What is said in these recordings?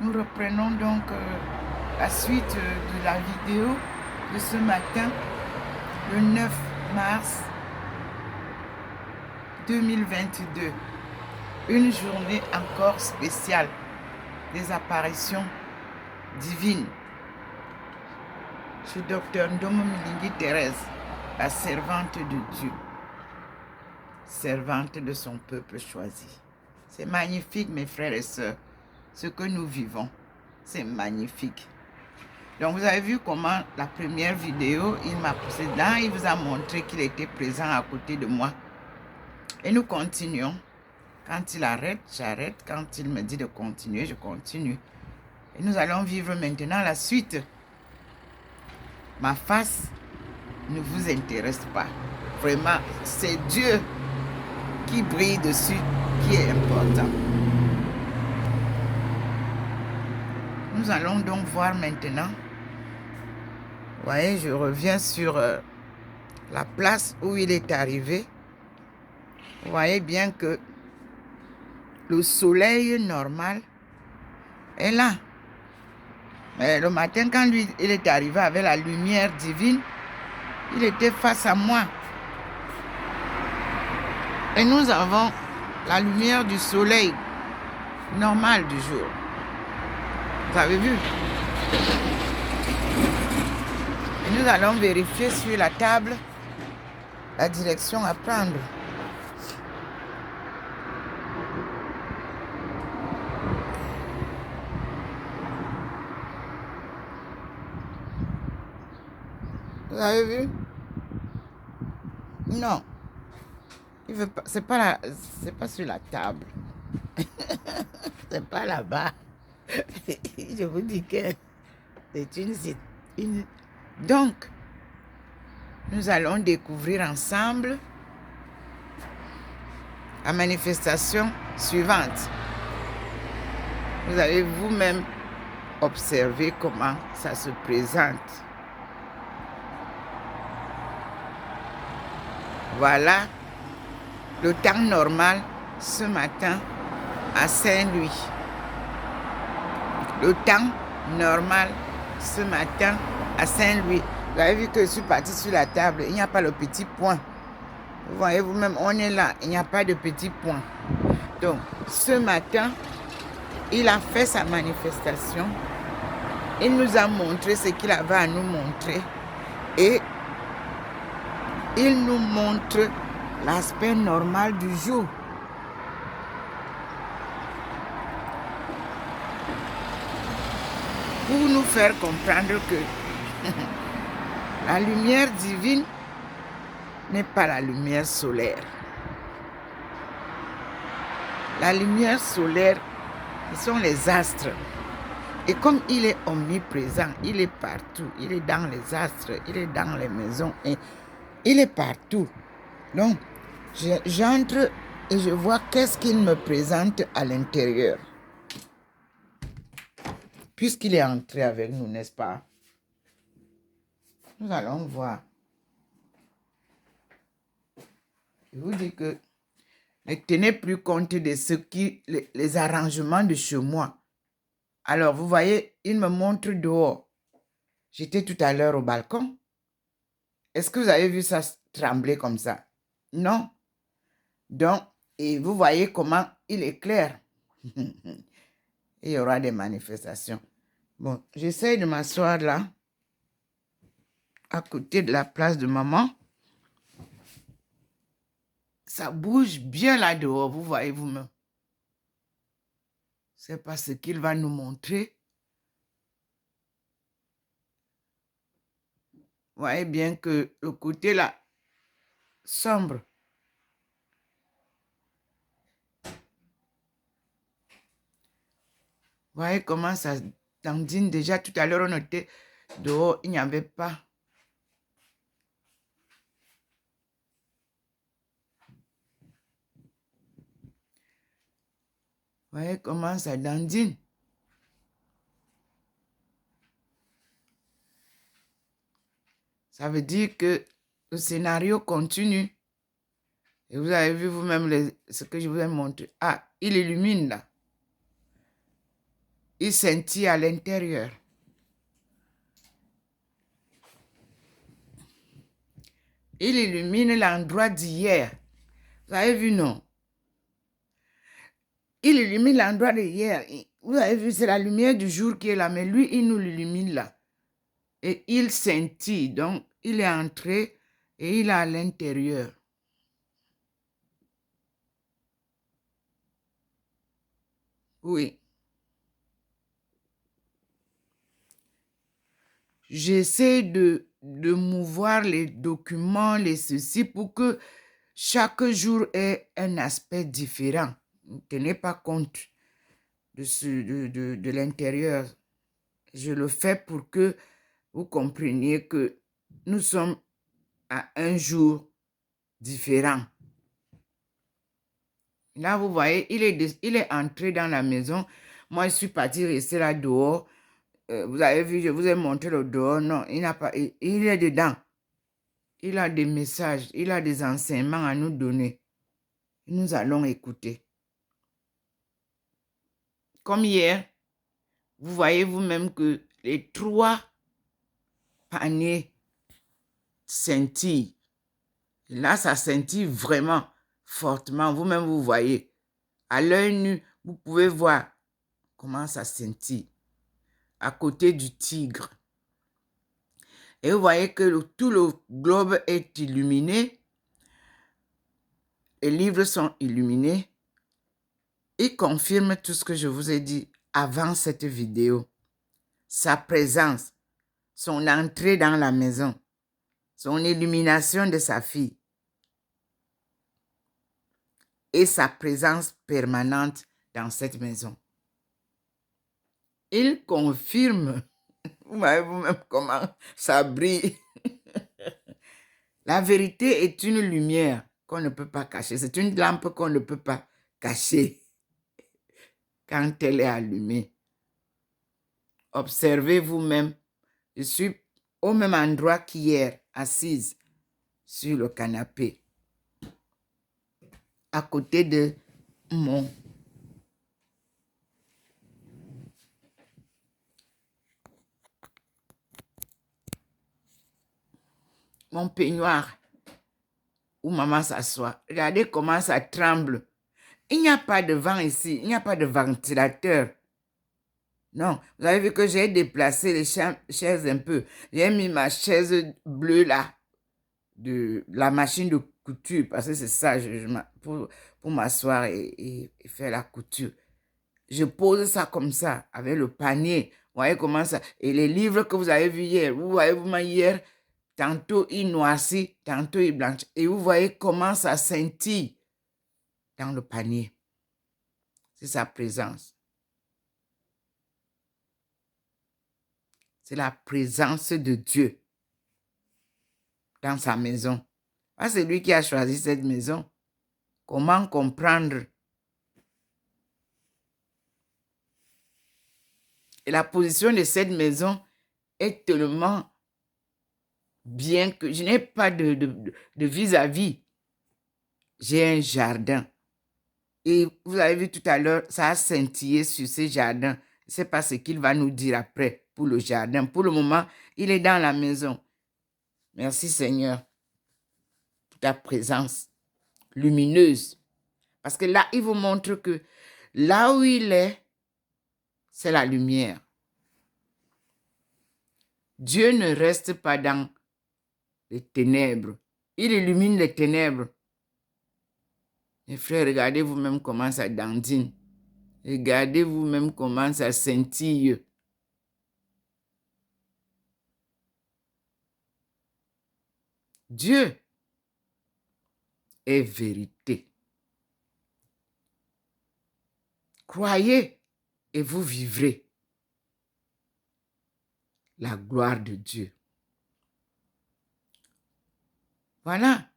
Nous reprenons donc la suite de la vidéo de ce matin, le 9 mars 2022. Une journée encore spéciale des apparitions divines. Je suis Dr Ndomo Milingi Thérèse, la servante de Dieu, servante de son peuple choisi. C'est magnifique, mes frères et sœurs, ce que nous vivons. C'est magnifique. Donc, vous avez vu comment la première vidéo, il m'a poussé là, il vous a montré qu'il était présent à côté de moi. Et nous continuons. Quand il arrête, j'arrête. Quand il me dit de continuer, je continue. Et nous allons vivre maintenant la suite. Ma face ne vous intéresse pas. Vraiment, c'est Dieu qui brille dessus qui est important. Nous allons donc voir maintenant. Vous voyez, je reviens sur la place où il est arrivé. Vous voyez bien que le soleil normal est là. Mais le matin, quand lui, il est arrivé avec la lumière divine, il était face à moi. Et nous avons la lumière du soleil normal du jour. Vous avez vu? Et nous allons vérifier sur la table la direction à prendre. Vous avez vu? Non. Il veut pas. C'est pas sur la table. C'est pas là-bas. Je vous dis que c'est une. Donc, nous allons découvrir ensemble la manifestation suivante. Vous allez vous-même observer comment ça se présente. Voilà le temps normal ce matin à Saint-Louis. Le temps normal ce matin à Saint-Louis. Vous avez vu que je suis partie sur la table. Il n'y a pas le petit point. Vous voyez vous-même, on est là. Il n'y a pas de petit point. Donc, ce matin, il a fait sa manifestation. Il nous a montré ce qu'il avait à nous montrer. Et il nous montre l'aspect normal du jour. Pour nous faire comprendre que la lumière divine n'est pas la lumière solaire. La lumière solaire, ce sont les astres. Et comme il est omniprésent, il est partout. Il est dans les astres, il est dans les maisons, et il est partout. Donc, j'entre et je vois qu'est-ce qu'il me présente à l'intérieur. Puisqu'il est entré avec nous, n'est-ce pas? Nous allons voir. Je vous dis que ne tenez plus compte de ce qui, les arrangements de chez moi. Alors, vous voyez, il me montre dehors. J'étais tout à l'heure au balcon. Est-ce que vous avez vu ça trembler comme ça? Non. Donc, et vous voyez comment il éclaire. Il y aura des manifestations. Bon, j'essaie de m'asseoir là, à côté de la place de maman. Ça bouge bien là dehors, vous voyez vous-même. C'est pas ce qu'il va nous montrer. Vous voyez bien que le côté là, sombre. Vous voyez comment ça dandine déjà. Tout à l'heure, on était dehors, il n'y avait pas. Vous voyez comment ça dandine. Ça veut dire que le scénario continue. Et vous avez vu vous-même ce que je vous ai montré. Ah, il illumine là. Il scintille à l'intérieur. Il illumine l'endroit d'hier. Vous avez vu, non? Il illumine l'endroit d'hier. Vous avez vu, c'est la lumière du jour qui est là, mais lui, il nous l'illumine là. Et il scintille, donc il est entré et il est à l'intérieur. Oui. J'essaie de mouvoir les documents, les ceci, pour que chaque jour ait un aspect différent. Ne tenez pas compte de l'intérieur. Je le fais pour que vous compreniez que nous sommes à un jour différent. Là, vous voyez, il est entré dans la maison. Moi, je suis partie rester là dehors. Vous avez vu, je vous ai montré le dehors. Non, il n'a pas, il est dedans. Il a des messages, il a des enseignements à nous donner. Nous allons écouter. Comme hier, vous voyez vous-même que les 3 paniers scintillent. Là, ça scintille vraiment fortement. Vous-même, vous voyez. À l'œil nu, vous pouvez voir comment ça scintille. À côté du tigre. Et vous voyez que tout le globe est illuminé. Les livres sont illuminés. Il confirme tout ce que je vous ai dit avant cette vidéo. Sa présence, son entrée dans la maison, son illumination de sa fille et sa présence permanente dans cette maison. Il confirme, vous voyez vous-même comment ça brille. La vérité est une lumière qu'on ne peut pas cacher. C'est une lampe qu'on ne peut pas cacher quand elle est allumée. Observez vous-même. Je suis au même endroit qu'hier, assise sur le canapé, à côté de mon peignoir où maman s'assoit. Regardez comment ça tremble. Il n'y a pas de vent ici, il n'y a pas de ventilateur. Non, vous avez vu que j'ai déplacé les chaises un peu. J'ai mis ma chaise bleue là, de la machine de couture, parce que c'est ça, pour m'asseoir et faire la couture. Je pose ça comme ça, avec le panier. Vous voyez comment ça... Et les livres que vous avez vus hier, vous voyez vous hier, tantôt il noircit, tantôt il blanchit. Et vous voyez comment ça scintille dans le panier. C'est sa présence. C'est la présence de Dieu dans sa maison. Ah, c'est lui qui a choisi cette maison. Comment comprendre? Et la position de cette maison est tellement bien que je n'ai pas de vis-à-vis. J'ai un jardin. Et vous avez vu tout à l'heure, ça a scintillé sur ce jardin. Je ne sais pas ce qu'il va nous dire après pour le jardin. Pour le moment, il est dans la maison. Merci Seigneur pour ta présence lumineuse. Parce que là, il vous montre que là où il est, c'est la lumière. Dieu ne reste pas dans les ténèbres. Il illumine les ténèbres. Mes frères, regardez vous-même comment ça dandine. Regardez vous-même comment ça scintille. Dieu est vérité. Croyez et vous vivrez la gloire de Dieu. Voilà.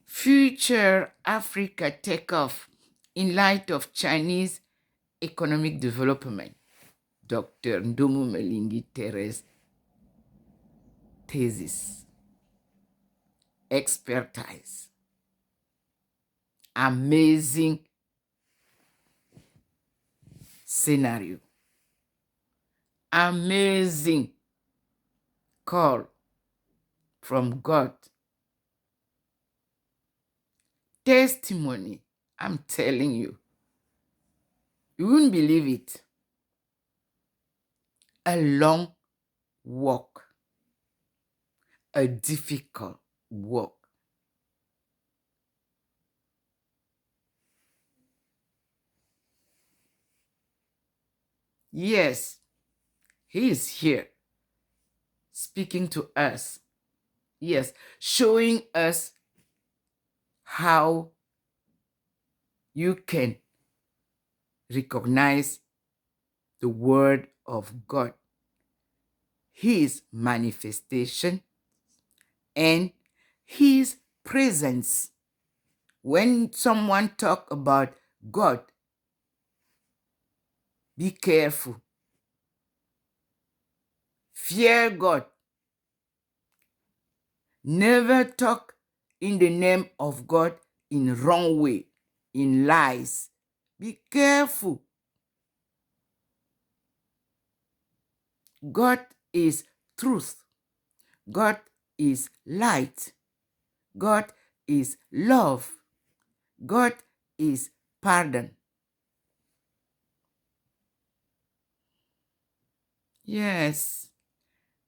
Future Africa Takeoff in light of Chinese economic development. Dr. Ndomo Melingi Thérèse. Thesis. Expertise. Amazing scenario. Amazing call from God. Testimony, I'm telling you. You wouldn't believe it. A long walk. A difficult walk. Yes, he is here speaking to us. Yes, showing us how you can recognize the word of God, his manifestation, and his presence. When someone talk about God, be careful. Fear God. Never talk in the name of God in wrong way, in lies. Be careful. God is truth. God is light. God is love. God is pardon. Yes,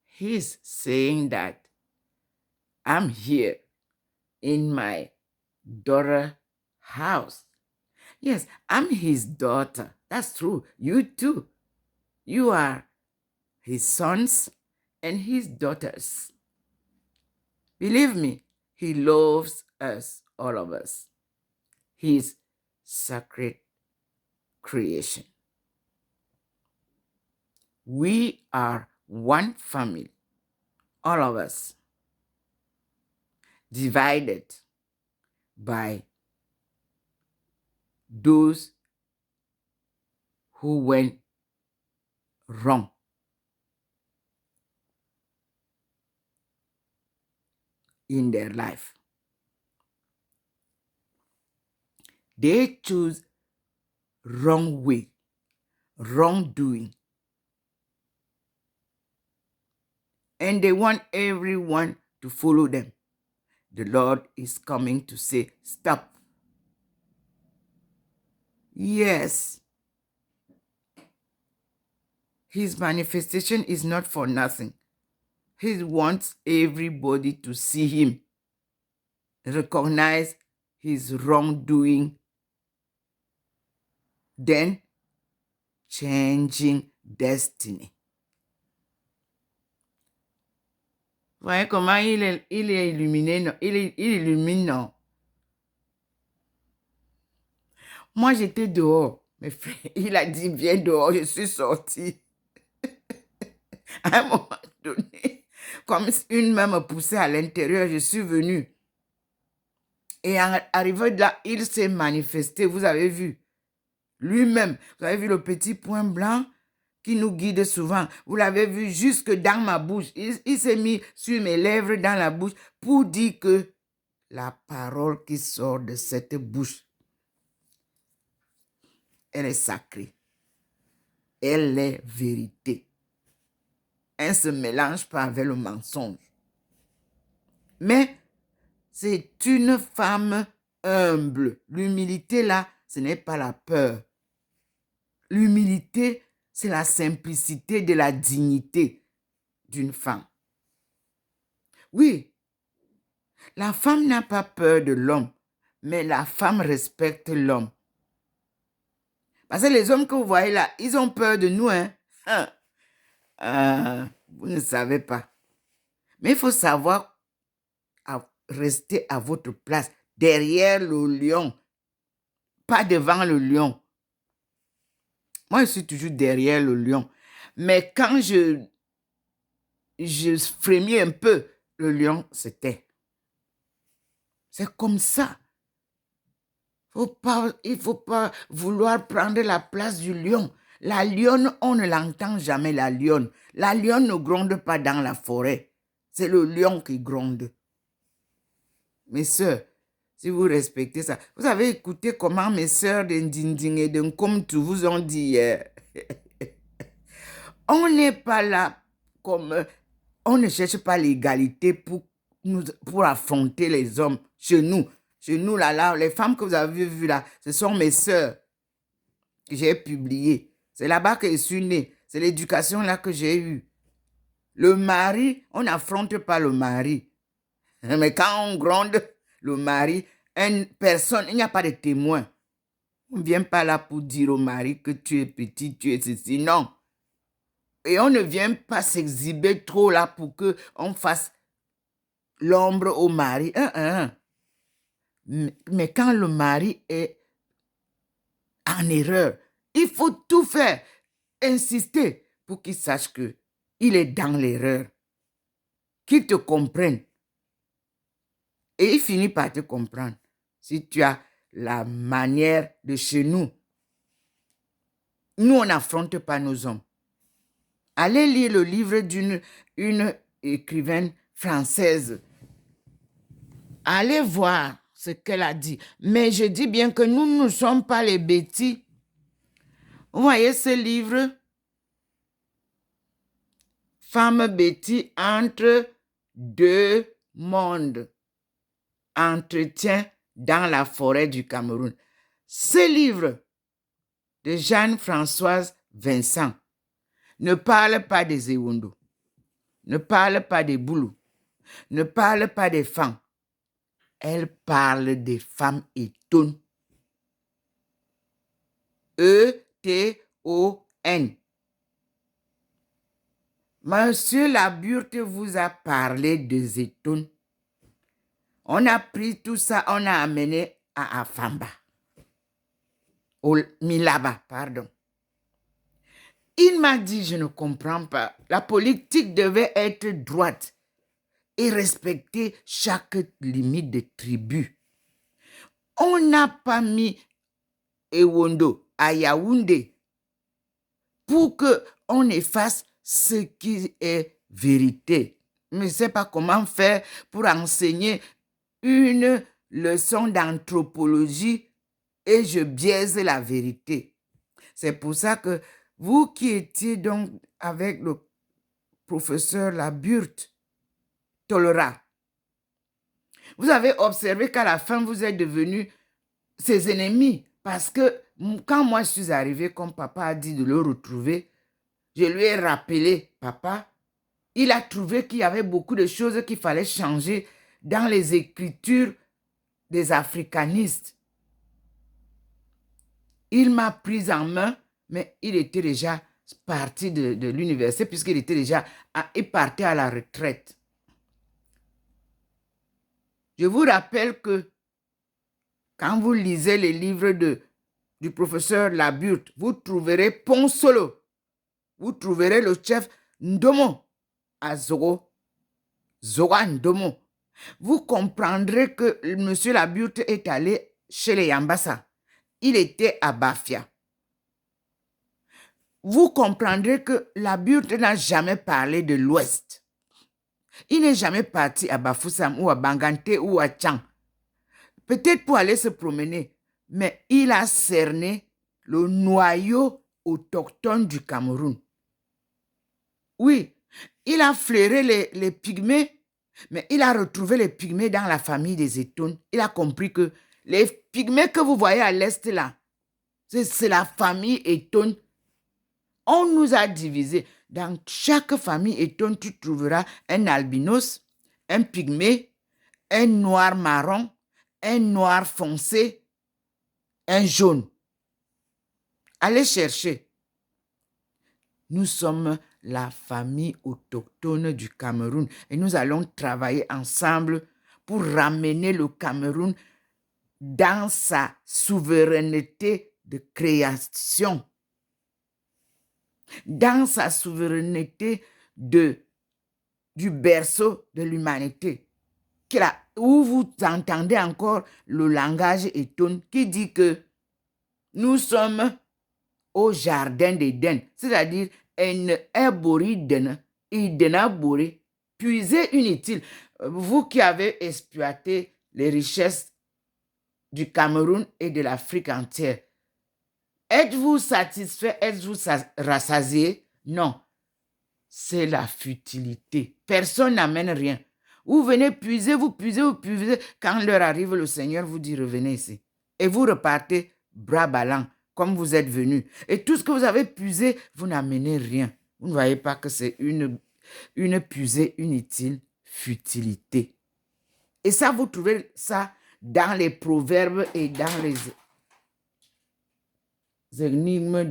he's saying that I'm here in my daughter's house. Yes, I'm his daughter. That's true. You too. You are his sons and his daughters. Believe me, he loves us, all of us. His sacred creation. We are one family, all of us, divided by those who went wrong. In their life. They choose wrong way, wrongdoing. And they want everyone to follow them. The Lord is coming to say, stop. Yes. His manifestation is not for nothing. He wants everybody to see him, recognize his wrongdoing, then changing destiny. Voyez comment il est illuminé, il illumine, non? Moi, j'étais dehors. Mais frère, il a dit, viens dehors, je suis sortie. À un moment donné, comme une main me poussait à l'intérieur, je suis venue. Et arrivé de là, il s'est manifesté, vous avez vu. Lui-même, vous avez vu le petit point blanc qui nous guide souvent. Vous l'avez vu jusque dans ma bouche. Il s'est mis sur mes lèvres, dans la bouche, pour dire que la parole qui sort de cette bouche, elle est sacrée. Elle est vérité. Elle ne se mélange pas avec le mensonge. Mais c'est une femme humble. L'humilité, là, ce n'est pas la peur. L'humilité, c'est la simplicité de la dignité d'une femme. Oui, la femme n'a pas peur de l'homme, mais la femme respecte l'homme. Parce que les hommes que vous voyez là, ils ont peur de nous, hein? Vous ne savez pas. Mais il faut savoir rester à votre place, derrière le lion, pas devant le lion. Moi, je suis toujours derrière le lion. Mais quand je frémis un peu, le lion se tait. C'est comme ça. Il ne faut pas vouloir prendre la place du lion. La lionne, on ne l'entend jamais, la lionne. La lionne ne gronde pas dans la forêt. C'est le lion qui gronde. Mes sœurs, si vous respectez ça, vous avez écouté comment mes sœurs de Ndinding et de Nkomtu vous ont dit hier. On n'est pas là comme... On ne cherche pas l'égalité pour affronter les hommes chez nous. Chez nous, là, les femmes que vous avez vues là, ce sont mes sœurs que j'ai publiées. C'est là-bas que je suis née. C'est l'éducation là que j'ai eue. Le mari, on n'affronte pas le mari. Mais quand on gronde le mari, personne, il n'y a pas de témoin. On ne vient pas là pour dire au mari que tu es petit, tu es ceci. Non. Et on ne vient pas s'exhiber trop là pour qu'on fasse l'ombre au mari. Mais quand le mari est en erreur, il faut tout faire, insister pour qu'il sache qu'il est dans l'erreur, qu'il te comprenne. Et il finit par te comprendre. Si tu as la manière de chez nous, nous, on n'affronte pas nos hommes. Allez lire le livre d'une écrivaine française. Allez voir ce qu'elle a dit. Mais je dis bien que nous ne sommes pas les bêtis. Vous voyez ce livre? Femme bêtie entre deux mondes. Entretien dans la forêt du Cameroun. Ce livre de Jeanne-Françoise Vincent ne parle pas des Ewondo, ne parle pas des Boulous, ne parle pas des femmes. Elle parle des femmes étonnes. E-T-O-N. Monsieur Laburte vous a parlé des étonnes. On a pris tout ça, on a amené à Afamba. Au Milaba, pardon. Il m'a dit, je ne comprends pas. La politique devait être droite et respecter chaque limite de tribu. On n'a pas mis Ewondo à Yaoundé pour qu'on efface ce qui est vérité. Je ne sais pas comment faire pour enseigner une leçon d'anthropologie et je biaise la vérité. C'est pour ça que vous qui étiez donc avec le professeur Laburte, Tolera, vous avez observé qu'à la fin, vous êtes devenus ses ennemis. Parce que quand moi je suis arrivée, comme papa a dit de le retrouver, je lui ai rappelé, papa, il a trouvé qu'il y avait beaucoup de choses qu'il fallait changer dans les écritures des africanistes. Il m'a prise en main, mais il était déjà parti de l'université puisqu'il était déjà parti à la retraite. Je vous rappelle que quand vous lisez les livres du professeur Laburte, vous trouverez Ponsolo, vous trouverez le chef Ndomo à Zogo, Zoga Ndomo. Vous comprendrez que M. Laburte est allé chez les Yambassa. Il était à Bafia. Vous comprendrez que Laburte n'a jamais parlé de l'Ouest. Il n'est jamais parti à Bafoussam ou à Bangante ou à Tchang. Peut-être pour aller se promener, mais il a cerné le noyau autochtone du Cameroun. Oui, il a flairé les pygmées, mais il a retrouvé les pygmées dans la famille des Étones. Il a compris que les pygmées que vous voyez à l'est là, c'est la famille Étone. On nous a divisés. Dans chaque famille Étone, tu trouveras un albinos, un pygmée, un noir marron, un noir foncé, un jaune. Allez chercher. Nous sommes la famille autochtone du Cameroun et nous allons travailler ensemble pour ramener le Cameroun dans sa souveraineté de création, dans sa souveraineté du berceau de l'humanité. Où vous entendez encore le langage étonne qui dit que nous sommes au jardin d'Éden, c'est-à-dire un herboride, puiser inutile. Vous qui avez exploité les richesses du Cameroun et de l'Afrique entière, Êtes-vous satisfait? Êtes-vous rassasié? Non. C'est la futilité. Personne n'amène rien. Vous venez puiser, vous puisez, vous puisez. Quand l'heure arrive, le Seigneur vous dit revenez ici. Et vous repartez bras ballants comme vous êtes venu. Et tout ce que vous avez puisé, vous n'amenez rien. Vous ne voyez pas que c'est une puisée inutile, futilité. Et ça, vous trouvez ça dans les proverbes et dans les énigmes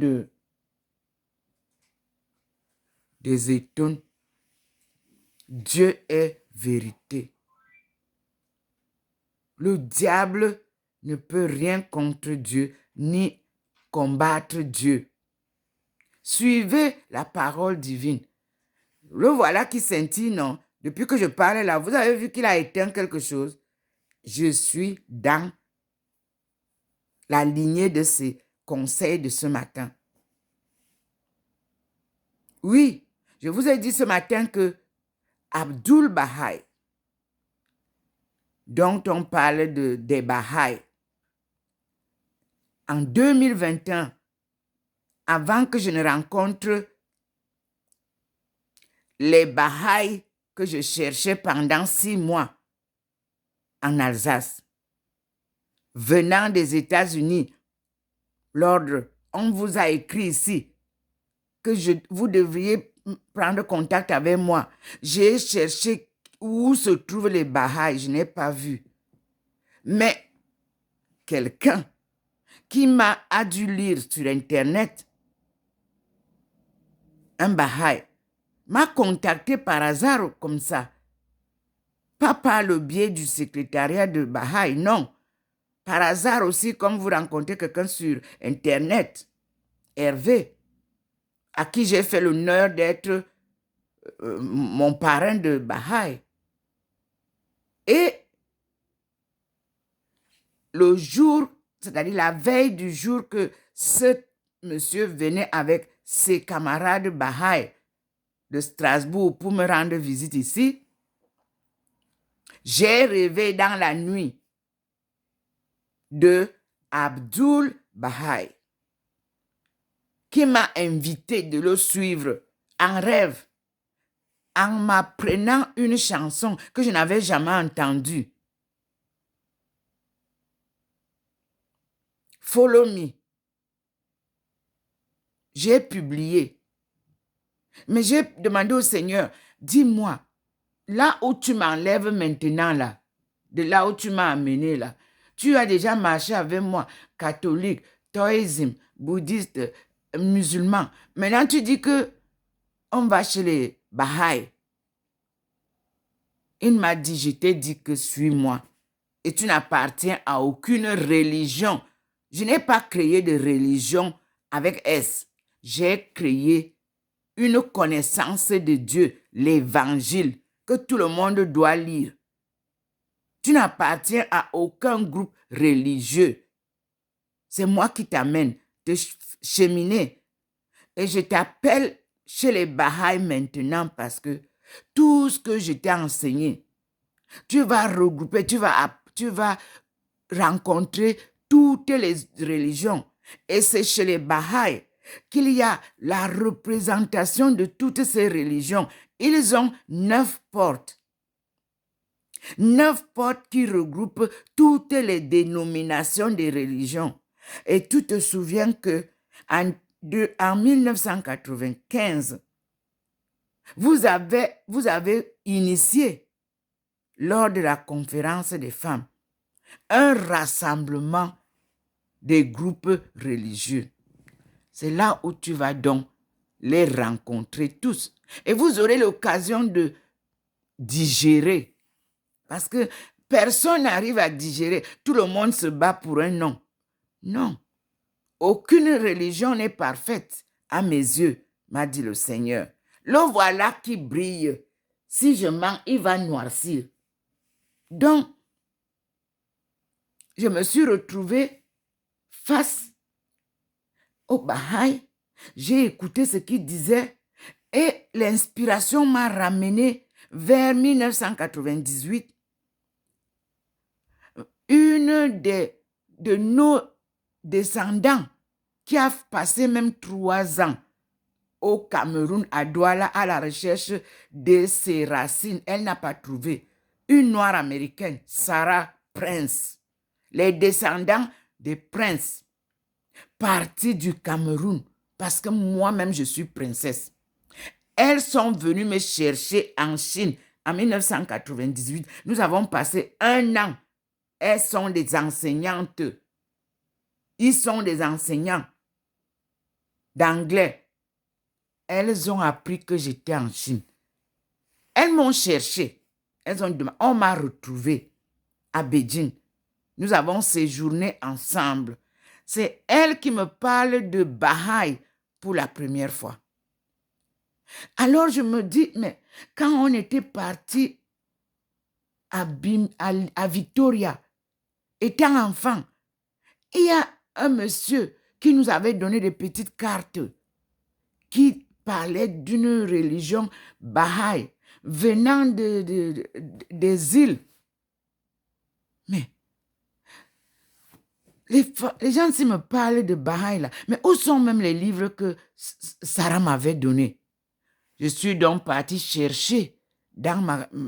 des étonnes. Dieu est vérité. Le diable ne peut rien contre Dieu, ni combattre Dieu. Suivez la parole divine. Le voilà qui scintille, non? Depuis que je parle là, vous avez vu qu'il a éteint quelque chose. Je suis dans la lignée de ces conseils de ce matin. Oui, je vous ai dit ce matin que Abdul Baha'i, dont on parle des Baha'i, en 2021, avant que je ne rencontre les Baha'i que je cherchais pendant 6 mois en Alsace, venant des États-Unis, l'ordre, on vous a écrit ici que vous devriez prendre contact avec moi. J'ai cherché où se trouvent les Baha'i, je n'ai pas vu. Mais quelqu'un qui a dû lire sur Internet, un Baha'i, m'a contacté par hasard comme ça. Pas par le biais du secrétariat de Baha'i, non. Par hasard aussi, comme vous rencontrez quelqu'un sur Internet, Hervé, à qui j'ai fait l'honneur d'être mon parrain de Baha'i. Et le jour, c'est-à-dire la veille du jour que ce monsieur venait avec ses camarades Baha'i de Strasbourg pour me rendre visite ici, j'ai rêvé dans la nuit de Abdul Baha'i qui m'a invité de le suivre en rêve en m'apprenant une chanson que je n'avais jamais entendue. Follow me. J'ai publié. Mais j'ai demandé au Seigneur, dis-moi, là où tu m'enlèves maintenant, là, de là où tu m'as amené, là, tu as déjà marché avec moi, catholique, taoïsme, bouddhiste, musulman. Maintenant, tu dis que on va chez les Baha'i. Il m'a dit, je t'ai dit que suis-moi. Et tu n'appartiens à aucune religion. Je n'ai pas créé de religion avec S. J'ai créé une connaissance de Dieu, l'évangile, que tout le monde doit lire. Tu n'appartiens à aucun groupe religieux. C'est moi qui t'amène de cheminer. Et je t'appelle chez les Baha'i maintenant parce que tout ce que je t'ai enseigné, tu vas regrouper, tu vas rencontrer toutes les religions. Et c'est chez les Baha'i qu'il y a la représentation de toutes ces religions. Ils ont 9 portes. 9 portes qui regroupent toutes les dénominations des religions. Et tu te souviens que en 1995, vous avez initié, lors de la conférence des femmes, un rassemblement des groupes religieux. C'est là où tu vas donc les rencontrer tous. Et vous aurez l'occasion de digérer. Parce que personne n'arrive à digérer. Tout le monde se bat pour un nom. Non. Aucune religion n'est parfaite à mes yeux, m'a dit le Seigneur. Le voilà qui brille. Si je mens, il va noircir. Donc, je me suis retrouvée face au Baha'i. J'ai écouté ce qu'il disait et l'inspiration m'a ramené vers 1998. Une de nos descendants qui a passé même 3 ans au Cameroun, à Douala, à la recherche de ses racines. Elle n'a pas trouvé. Une noire américaine, Sarah Prince. Les descendants des princes partis du Cameroun, parce que moi-même, je suis princesse. Elles sont venues me chercher en Chine en 1998. Nous avons passé 1 an. Elles sont des enseignantes. Ils sont des enseignants d'anglais. Elles ont appris que j'étais en Chine. Elles m'ont cherché. Elles ont demandé. On m'a retrouvé à Beijing. Nous avons séjourné ensemble. C'est elles qui me parlent de Baha'i pour la première fois. Alors je me dis, mais quand on était parti à Victoria, étant enfant, il y a un monsieur qui nous avait donné des petites cartes qui parlait d'une religion Baha'i venant des îles. Mais les gens s'ils me parlent de Baha'i là, mais où sont même les livres que Sarah m'avait donnés? Je suis donc partie chercher dans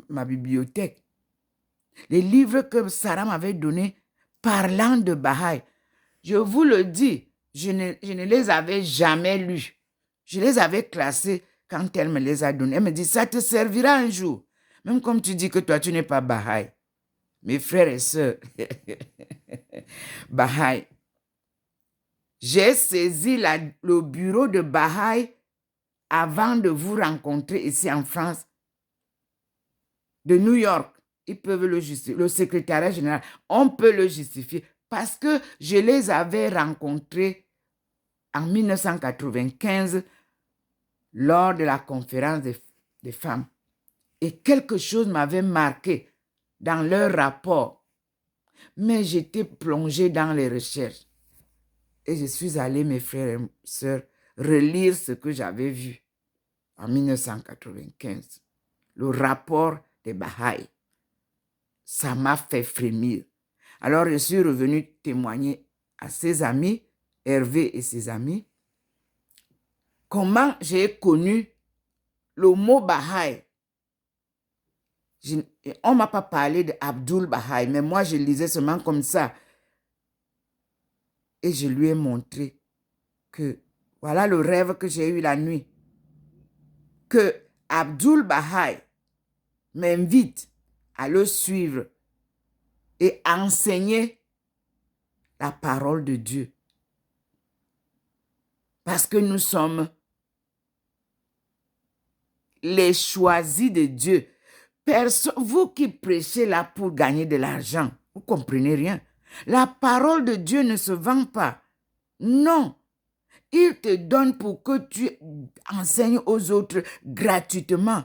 ma bibliothèque les livres que Sarah m'avait donnés parlant de Baha'i. Je vous le dis, je ne les avais jamais lus. Je les avais classés quand elle me les a donnés. Elle me dit, ça te servira un jour. Même comme tu dis que toi, tu n'es pas Baha'i. Mes frères et sœurs, Baha'i. J'ai saisi le bureau de Baha'i avant de vous rencontrer ici en France, de New York. Ils peuvent le justifier. Le secrétariat général, on peut le justifier parce que je les avais rencontrés en 1995 lors de la conférence des femmes. Et quelque chose m'avait marqué dans leur rapport. Mais j'étais plongée dans les recherches. Et je suis allée, mes frères et sœurs, relire ce que j'avais vu en 1995. Le rapport des Baha'i. Ça m'a fait frémir. Alors, je suis revenue témoigner à ses amis, Hervé et ses amis, comment j'ai connu le mot Baha'i. On ne m'a pas parlé d'Abdul Baha'i, mais moi, je lisais seulement comme ça. Et je lui ai montré que voilà le rêve que j'ai eu la nuit. Que Abdul Baha'i m'invite à le suivre et enseigner la parole de Dieu. Parce que nous sommes les choisis de Dieu. Vous qui prêchez là pour gagner de l'argent, vous ne comprenez rien. La parole de Dieu ne se vend pas. Non. Il te donne pour que tu enseignes aux autres gratuitement.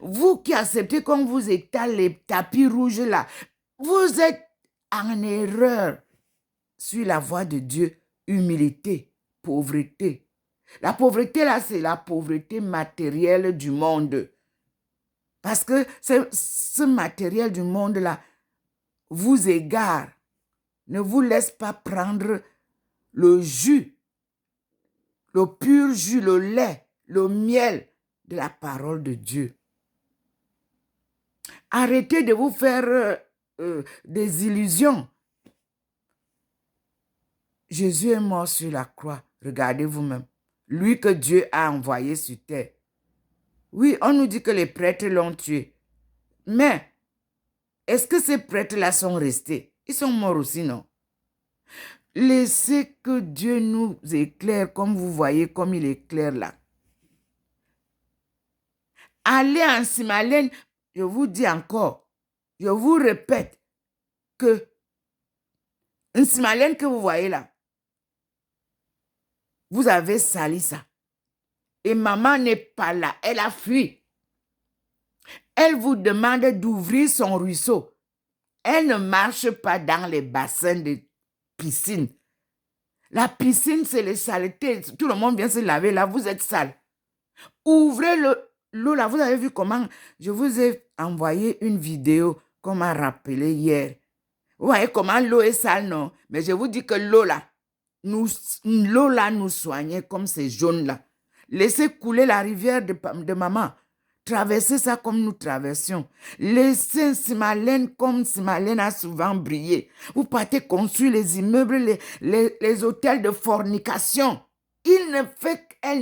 Vous qui acceptez qu'on vous étale les tapis rouges là, vous êtes en erreur sur la voie de Dieu. Humilité, pauvreté. La pauvreté là, c'est la pauvreté matérielle du monde. Parce que ce matériel du monde là vous égare. Ne vous laisse pas prendre le jus, le pur jus, le lait, le miel de la parole de Dieu. Arrêtez de vous faire des illusions. Jésus est mort sur la croix. Regardez vous-même. Lui que Dieu a envoyé sur terre. Oui, on nous dit que les prêtres l'ont tué. Mais, est-ce que ces prêtres-là sont restés? Ils sont morts aussi, non? Laissez que Dieu nous éclaire comme vous voyez, comme il éclaire là. Allez en Simalène, je vous dis encore, je vous répète que un Simalène que vous voyez là, vous avez sali ça. Et maman n'est pas là, elle a fui. Elle vous demande d'ouvrir son ruisseau. Elle ne marche pas dans les bassins de piscine. La piscine, c'est les saletés. Tout le monde vient se laver là, vous êtes sale. Ouvrez l'eau là. Vous avez vu comment je vous ai envoyé une vidéo qu'on m'a rappelé hier. Vous voyez comment l'eau est sale, non? Mais je vous dis que l'eau là, l'eau là nous soignait comme ces jaunes-là. Laissez couler la rivière de maman. Traversez ça comme nous traversions. Laissez Simalène comme Simalène a souvent brillé. Vous partez construire les immeubles, les hôtels de fornication. Elle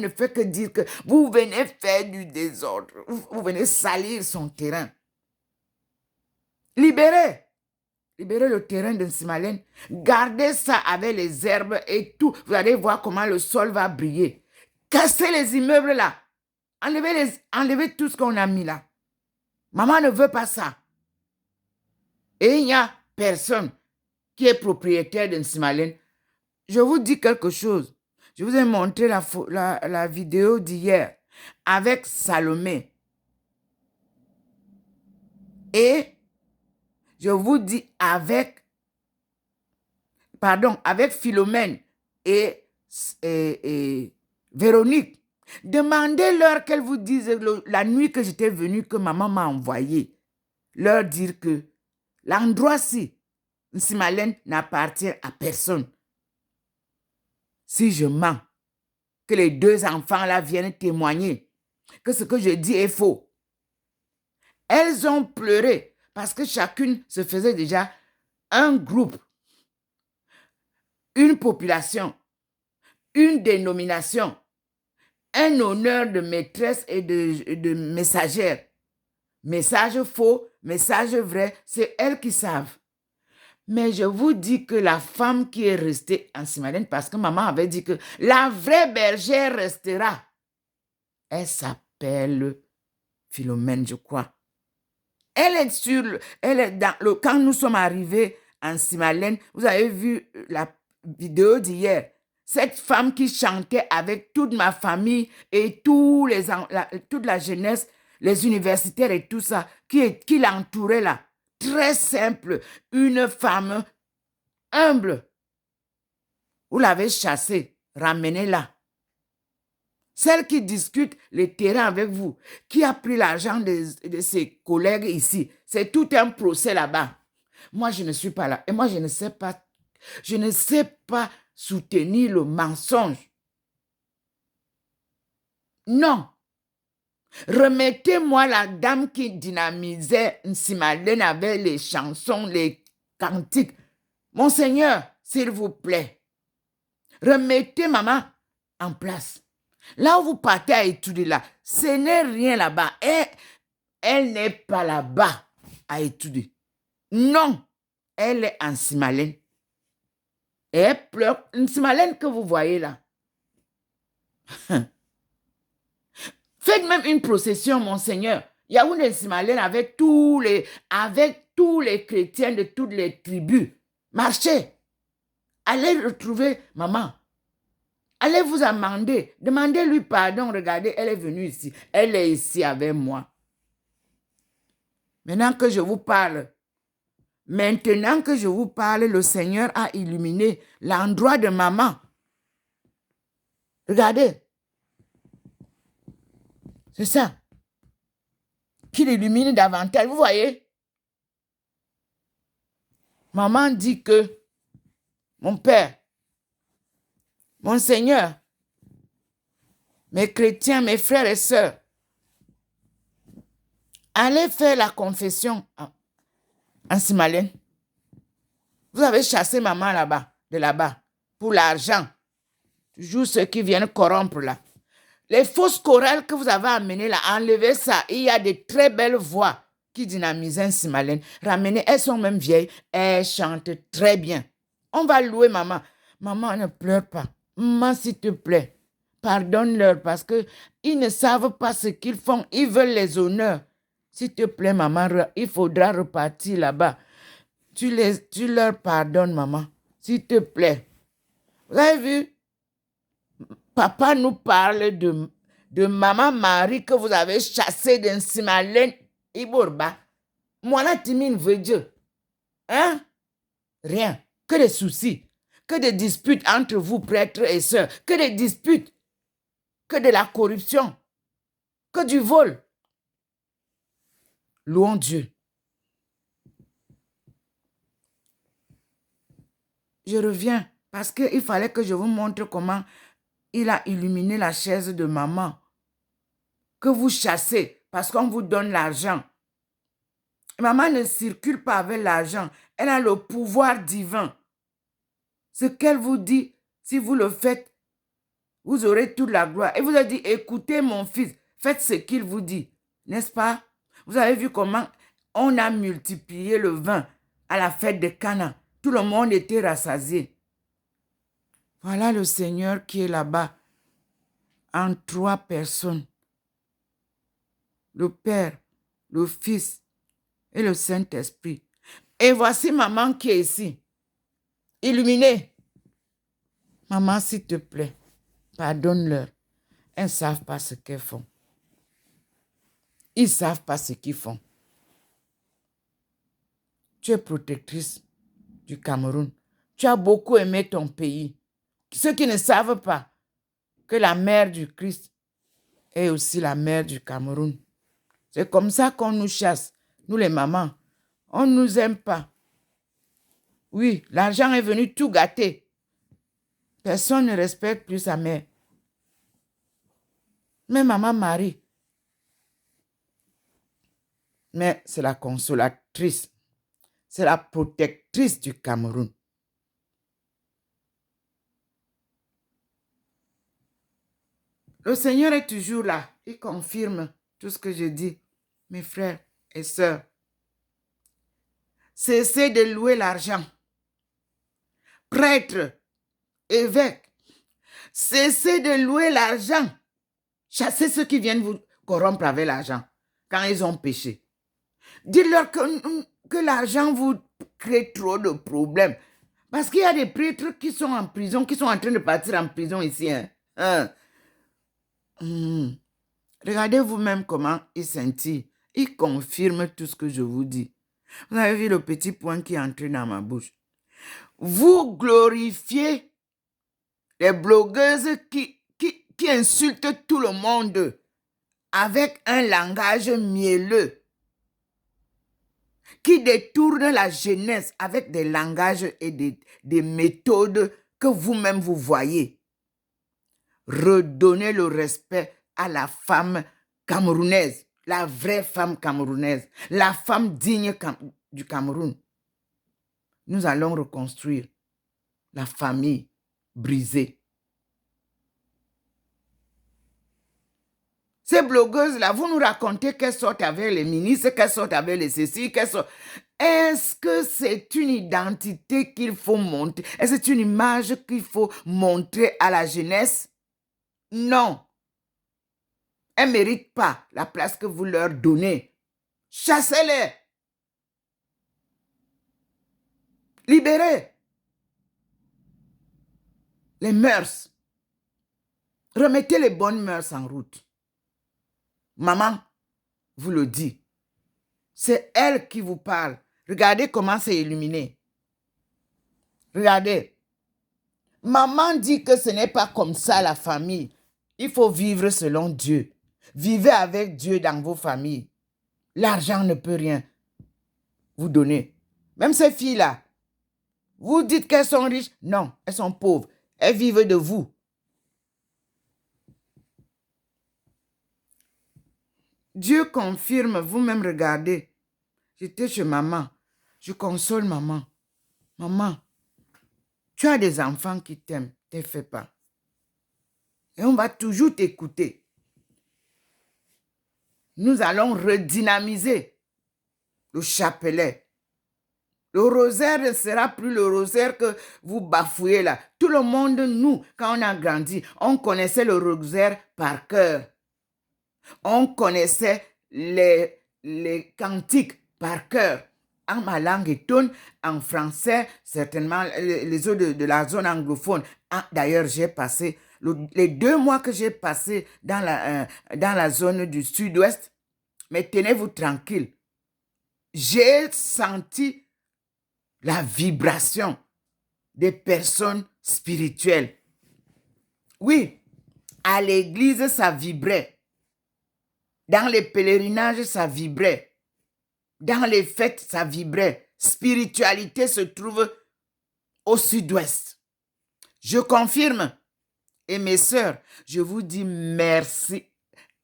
ne fait que dire que vous venez faire du désordre. Vous venez salir son terrain. Libérez le terrain de Simalène. Gardez ça avec les herbes et tout. Vous allez voir comment le sol va briller. Cassez les immeubles là. Enlevez tout ce qu'on a mis là. Maman ne veut pas ça. Et il n'y a personne qui est propriétaire de Simalène. Je vous dis quelque chose. Je vous ai montré la vidéo d'hier avec Salomé. Et je vous dis avec Philomène et Véronique. Demandez-leur qu'elles vous disent la nuit que j'étais venue, que maman m'a envoyé. Leur dire que l'endroit-ci, Simalène, n'appartient à personne. Si je mens, que les 2 enfants-là viennent témoigner que ce que je dis est faux. Elles ont pleuré parce que chacune se faisait déjà un groupe, une population, une dénomination, un honneur de maîtresse et de messagère. Message faux, message vrai, c'est elles qui savent. Mais je vous dis que la femme qui est restée en Simalène, parce que maman avait dit que la vraie bergère restera. Elle s'appelle Philomène, je crois. Elle est quand nous sommes arrivés en Simalène, vous avez vu la vidéo d'hier. Cette femme qui chantait avec toute ma famille et toute la jeunesse, les universitaires et tout ça, qui l'entourait là. Très simple, une femme humble. Vous l'avez chassée, ramenez-la. Celle qui discute les terrains avec vous, qui a pris l'argent de ses collègues ici, c'est tout un procès là-bas. Moi, je ne suis pas là. Et moi, je ne sais pas soutenir le mensonge. Non. Remettez-moi la dame qui dynamisait Simalène avec les chansons, les cantiques. Monseigneur, s'il vous plaît, remettez maman en place. Là où vous partez à étudier là, ce n'est rien là-bas. Elle n'est pas là-bas à étudier. Non, elle est en Simalène. Et elle pleure. Une Simalène que vous voyez là. Faites même une procession, Monseigneur. Yaoundé Simalène avec tous les chrétiens de toutes les tribus. Marchez. Allez retrouver maman. Allez vous amender. Demandez-lui pardon. Regardez, elle est venue ici. Elle est ici avec moi. Maintenant que je vous parle, le Seigneur a illuminé l'endroit de maman. Regardez. C'est ça. Qu'il illumine davantage. Vous voyez? Maman dit que mon Père, mon Seigneur, mes chrétiens, mes frères et sœurs, allez faire la confession en Simalène. Vous avez chassé maman de là-bas, pour l'argent. Toujours ceux qui viennent corrompre là. Les fausses chorales que vous avez amenées là, enlevez ça. Il y a de très belles voix qui dynamisent en Simalène. Ramenez, elles sont même vieilles. Elles chantent très bien. On va louer maman. Maman, ne pleure pas. Maman, s'il te plaît, pardonne-leur parce qu'ils ne savent pas ce qu'ils font. Ils veulent les honneurs. S'il te plaît, maman, il faudra repartir là-bas. Tu leur pardonnes, maman. S'il te plaît. Vous avez vu? Papa nous parle de maman Marie que vous avez chassée d'un Simalène Iborba. Moi, la timine veut Dieu. Hein? Rien. Que des soucis. Que des disputes entre vous, prêtres et sœurs. Que des disputes. Que de la corruption. Que du vol. Louons Dieu. Je reviens Parce qu'il fallait que je vous montre comment il a illuminé la chaise de maman. Que vous chassez parce qu'on vous donne l'argent. Maman ne circule pas avec l'argent. Elle a le pouvoir divin. Ce qu'elle vous dit, si vous le faites, vous aurez toute la gloire. Et vous a dit, écoutez mon fils, faites ce qu'il vous dit. N'est-ce pas? Vous avez vu comment on a multiplié le vin à la fête de Cana. Tout le monde était rassasié. Voilà le Seigneur qui est là-bas, en 3 personnes. Le Père, le Fils et le Saint-Esprit. Et voici maman qui est ici, illuminée. Maman, s'il te plaît, pardonne-leur. Elles ne savent pas ce qu'elles font. Ils ne savent pas ce qu'ils font. Tu es protectrice du Cameroun. Tu as beaucoup aimé ton pays. Ceux qui ne savent pas que la mère du Christ est aussi la mère du Cameroun. C'est comme ça qu'on nous chasse, nous les mamans. On ne nous aime pas. Oui, l'argent est venu tout gâter. Personne ne respecte plus sa mère. Mais maman Marie, mais c'est la consolatrice, c'est la protectrice du Cameroun. Le Seigneur est toujours là. Il confirme tout ce que je dis, mes frères et sœurs. Cessez de louer l'argent. Prêtres, évêques, cessez de louer l'argent. Chassez ceux qui viennent vous corrompre avec l'argent quand ils ont péché. Dites-leur que l'argent vous crée trop de problèmes. Parce qu'il y a des prêtres qui sont en prison, qui sont en train de partir en prison ici. Regardez vous-même comment il scintille. Il confirme tout ce que je vous dis. Vous avez vu le petit point qui est entré dans ma bouche. Vous glorifiez les blogueuses qui insultent tout le monde avec un langage mielleux, qui détournent la jeunesse avec des langages et des méthodes que vous-même vous voyez. Redonnez le respect à la femme camerounaise, la vraie femme camerounaise, la femme digne du Cameroun. Nous allons reconstruire la famille brisée. Ces blogueuses-là, vous nous racontez qu'elles sortent avec les ministres, qu'elles sortent avec les ceci, qu'elles sortent... Est-ce que c'est une identité qu'il faut montrer? Est-ce que c'est une image qu'il faut montrer à la jeunesse? Non. Elles ne méritent pas la place que vous leur donnez. Chassez-les. Libérez les mœurs. Remettez les bonnes mœurs en route. Maman vous le dit. C'est elle qui vous parle. Regardez comment c'est illuminé. Regardez. Maman dit que ce n'est pas comme ça la famille. Il faut vivre selon Dieu. Vivez avec Dieu dans vos familles. L'argent ne peut rien vous donner. Même ces filles-là, vous dites qu'elles sont riches. Non, elles sont pauvres. Elles vivent de vous. Dieu confirme, vous-même regardez. J'étais chez maman. Je console maman. Maman, tu as des enfants qui t'aiment. Ne fais pas. Et on va toujours t'écouter. Nous allons redynamiser le chapelet. Le rosaire ne sera plus le rosaire que vous bafouillez là. Tout le monde, nous, quand on a grandi, on connaissait le rosaire par cœur. On connaissait les cantiques par cœur. En ma langue étonne, en français, certainement, les autres de la zone anglophone. D'ailleurs, j'ai passé, les 2 mois que j'ai passé dans la zone du sud-ouest, mais tenez-vous tranquille. J'ai senti la vibration des personnes spirituelles. Oui, à l'église, ça vibrait. Dans les pèlerinages, ça vibrait. Dans les fêtes, ça vibrait. Spiritualité se trouve au sud-ouest. Je confirme. Et mes sœurs, je vous dis merci,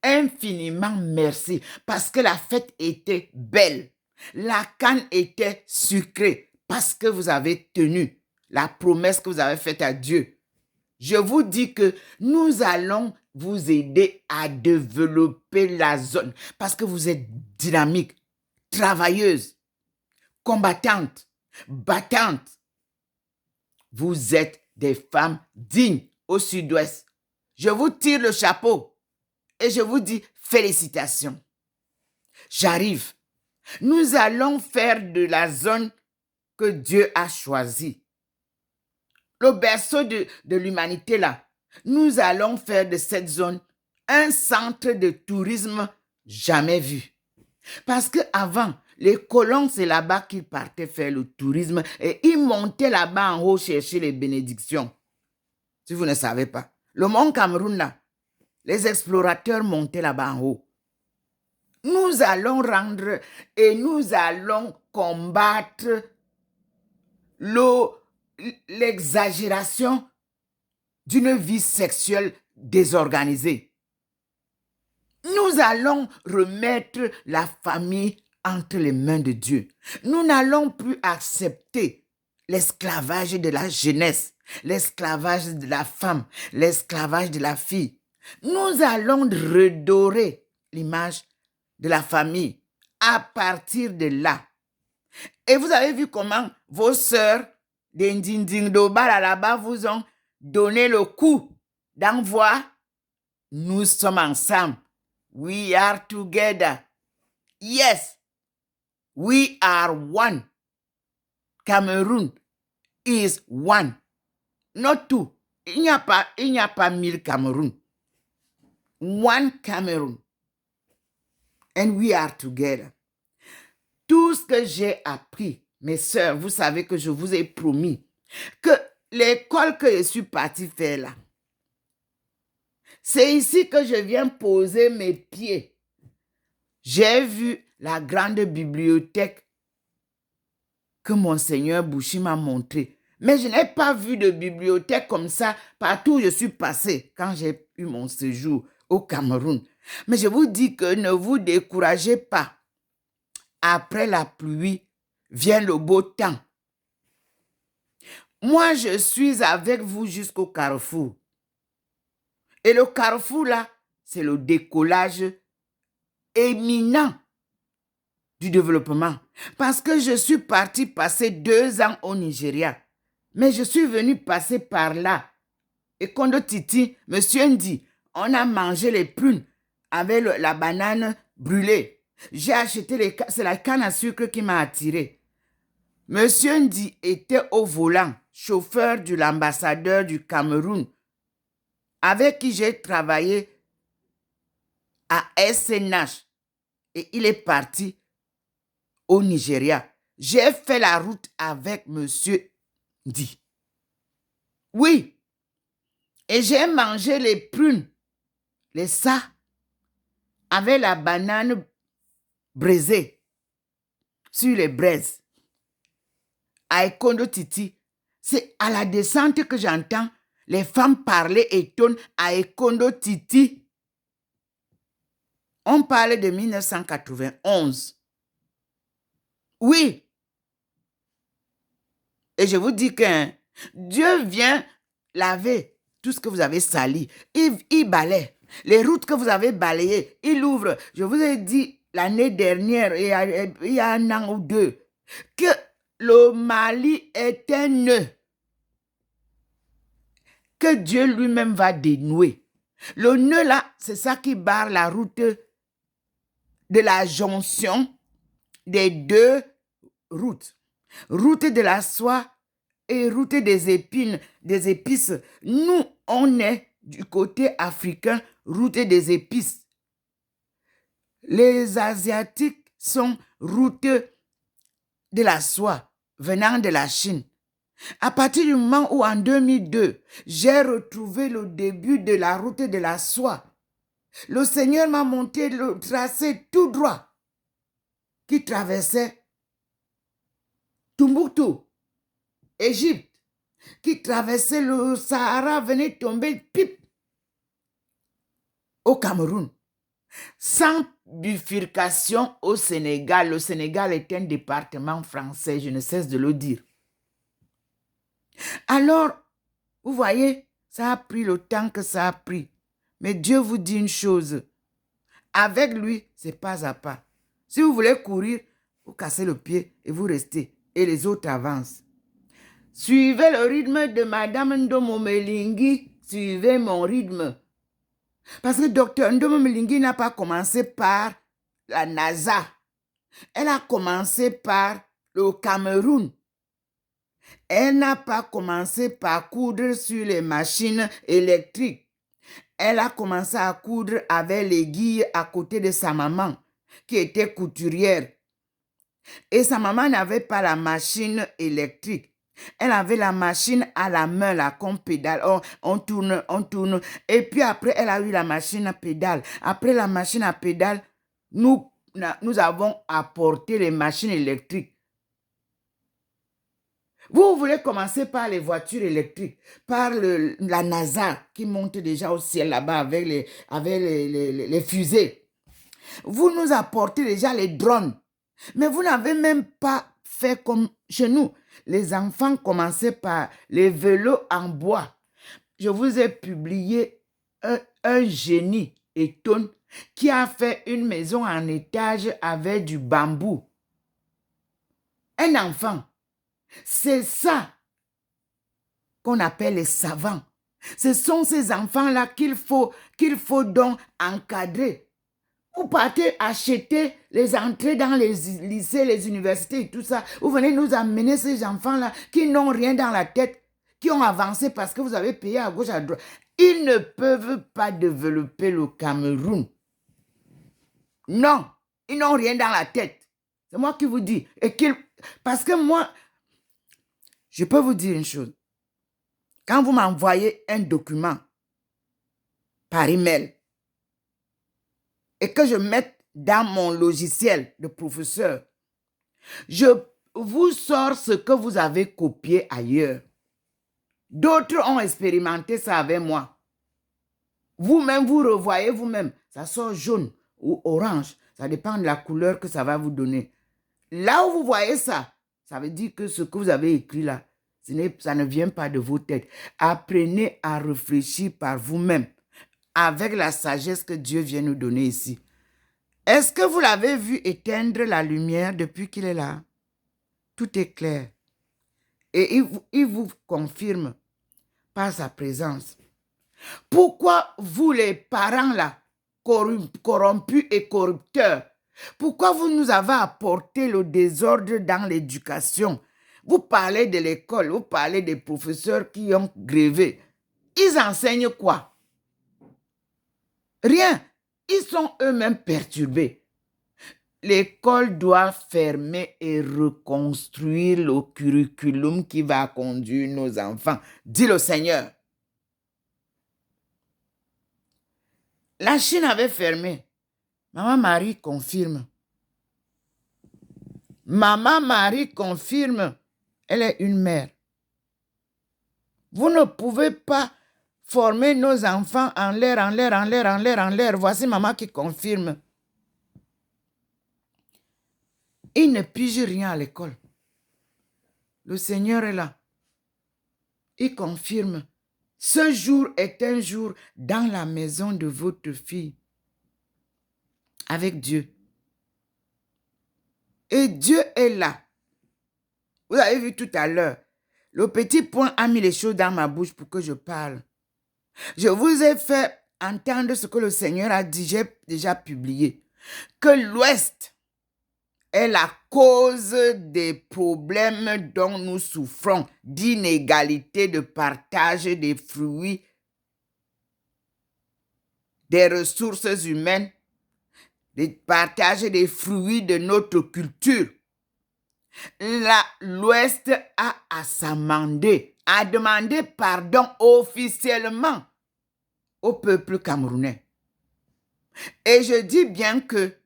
infiniment merci, parce que la fête était belle. La canne était sucrée, parce que vous avez tenu la promesse que vous avez faite à Dieu. Je vous dis que nous allons vous aider à développer la zone, parce que vous êtes dynamique, travailleuse, combattante, battante. Vous êtes des femmes dignes au sud-ouest. Je vous tire le chapeau et je vous dis félicitations. J'arrive. Nous allons faire de la zone que Dieu a choisie, le berceau de l'humanité là. Nous allons faire de cette zone un centre de tourisme jamais vu. Parce qu'avant, les colons, c'est là-bas qu'ils partaient faire le tourisme et ils montaient là-bas en haut chercher les bénédictions. Si vous ne savez pas. Le mont Cameroun, là, les explorateurs montaient là-bas en haut. Nous allons rendre et nous allons combattre l'exagération d'une vie sexuelle désorganisée. Nous allons remettre la famille entre les mains de Dieu. Nous n'allons plus accepter l'esclavage de la jeunesse, l'esclavage de la femme, l'esclavage de la fille. Nous allons redorer l'image de la famille à partir de là. Et vous avez vu comment vos sœurs d'Indindingdoba là-bas vous ont donné le coup d'envoi. Nous sommes ensemble. We are together. Yes, we are one. Cameroon is one. Not two. Il n'y a pas 1000 Cameroun. One Cameroon. And we are together. Tout ce que j'ai appris, mes sœurs, vous savez que je vous ai promis que l'école que je suis partie faire là, c'est ici que je viens poser mes pieds. J'ai vu la grande bibliothèque que Monseigneur Bouchi m'a montrée. Mais je n'ai pas vu de bibliothèque comme ça partout où je suis passée quand j'ai eu mon séjour au Cameroun. Mais je vous dis que ne vous découragez pas. Après la pluie, vient le beau temps. Moi, je suis avec vous jusqu'au carrefour. Et le carrefour, là, c'est le décollage éminent du développement. Parce que je suis partie passer 2 ans au Nigeria. Mais je suis venue passer par là. Et Kondo Titi, monsieur Ndi, on a mangé les prunes avec la banane brûlée. J'ai acheté c'est la canne à sucre qui m'a attiré. Monsieur Ndi était au volant, chauffeur de l'ambassadeur du Cameroun, avec qui j'ai travaillé à SNH. Et il est parti au Nigeria. J'ai fait la route avec monsieur Ndi. Oui. Et j'ai mangé les prunes, les ça, avec la banane braisée sur les braises. À Kondo Titi, c'est à la descente que j'entends les femmes parler et tonnent à Kondo Titi. On parle de 1991. Oui. Et je vous dis que Dieu vient laver tout ce que vous avez sali. Il balaie. Les routes que vous avez balayées, il ouvre. Je vous ai dit l'année dernière, il y a 1 an ou 2, que le Mali est un nœud que Dieu lui-même va dénouer. Le nœud là, c'est ça qui barre la route de la jonction des 2 routes. Route de la soie et route des épines, des épices. Nous, on est du côté africain, route des épices. Les Asiatiques sont route de la soie venant de la Chine. À partir du moment où en 2002, j'ai retrouvé le début de la route de la soie, le Seigneur m'a montré le tracé tout droit qui traversait Tombouctou, Égypte, qui traversaient le Sahara venaient tomber, pip, au Cameroun. Sans bifurcation au Sénégal. Le Sénégal est un département français, je ne cesse de le dire. Alors, vous voyez, ça a pris le temps que ça a pris. Mais Dieu vous dit une chose. Avec lui, c'est pas à pas. Si vous voulez courir, vous cassez le pied et vous restez. Et les autres avancent. Suivez le rythme de Madame Ndomo Melingi. Suivez mon rythme. Parce que Dr Ndomo Melingi n'a pas commencé par la NASA. Elle a commencé par le Cameroun. Elle n'a pas commencé par coudre sur les machines électriques. Elle a commencé à coudre avec l'aiguille à côté de sa maman, qui était couturière. Et sa maman n'avait pas la machine électrique. Elle avait la machine à la main, là, qu'on pédale. On tourne, on tourne. Et puis après, elle a eu la machine à pédale. Après la machine à pédale, nous avons apporté les machines électriques. Vous voulez commencer par les voitures électriques, par la NASA qui monte déjà au ciel là-bas avec les fusées. Vous nous apportez déjà les drones. Mais vous n'avez même pas fait comme chez nous. Les enfants commençaient par les vélos en bois. Je vous ai publié un génie étonne qui a fait une maison en étage avec du bambou. Un enfant. C'est ça qu'on appelle les savants. Ce sont ces enfants-là qu'il faut donc encadrer. Vous partez acheter les entrées dans les lycées, les universités et tout ça. Vous venez nous amener ces enfants-là qui n'ont rien dans la tête, qui ont avancé parce que vous avez payé à gauche, à droite. Ils ne peuvent pas développer le Cameroun. Non, ils n'ont rien dans la tête. C'est moi qui vous dis. Parce que moi, je peux vous dire une chose. Quand vous m'envoyez un document par email et que je mette dans mon logiciel de professeur, je vous sors ce que vous avez copié ailleurs. D'autres ont expérimenté ça avec moi. Vous-même, vous revoyez vous-même. Ça sort jaune ou orange. Ça dépend de la couleur que ça va vous donner. Là où vous voyez ça, ça veut dire que ce que vous avez écrit là, ça ne vient pas de vos têtes. Apprenez à réfléchir par vous-même avec la sagesse que Dieu vient nous donner ici. Est-ce que vous l'avez vu éteindre la lumière depuis qu'il est là? Tout est clair. Et il vous confirme par sa présence. Pourquoi vous les parents là, corrompus et corrupteurs, pourquoi vous nous avez apporté le désordre dans l'éducation? Vous parlez de l'école, vous parlez des professeurs qui ont grévé. Ils enseignent quoi? Rien. Ils sont eux-mêmes perturbés. L'école doit fermer et reconstruire le curriculum qui va conduire nos enfants, dit le Seigneur. La Chine avait fermé. Maman Marie confirme. Maman Marie confirme. Elle est une mère. Vous ne pouvez pas former nos enfants en l'air, en l'air, en l'air, en l'air, en l'air. Voici maman qui confirme. Ils ne pigent rien à l'école. Le Seigneur est là. Il confirme. Ce jour est un jour dans la maison de votre fille. Avec Dieu. Et Dieu est là. Vous avez vu tout à l'heure. Le petit point a mis les choses dans ma bouche pour que je parle. Je vous ai fait entendre ce que le Seigneur a dit. J'ai déjà publié. Que l'Ouest est la cause des problèmes dont nous souffrons, d'inégalité de partage des fruits, des ressources humaines, de partage des fruits de notre culture. L'Ouest a demandé pardon officiellement au peuple camerounais. Et je dis bien que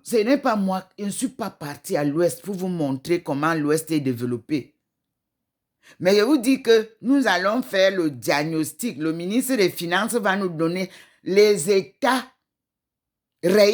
ce n'est pas moi, je ne suis pas parti à l'Ouest pour vous montrer comment l'Ouest est développé. Mais je vous dis que nous allons faire le diagnostic. Le ministre des Finances va nous donner les états réels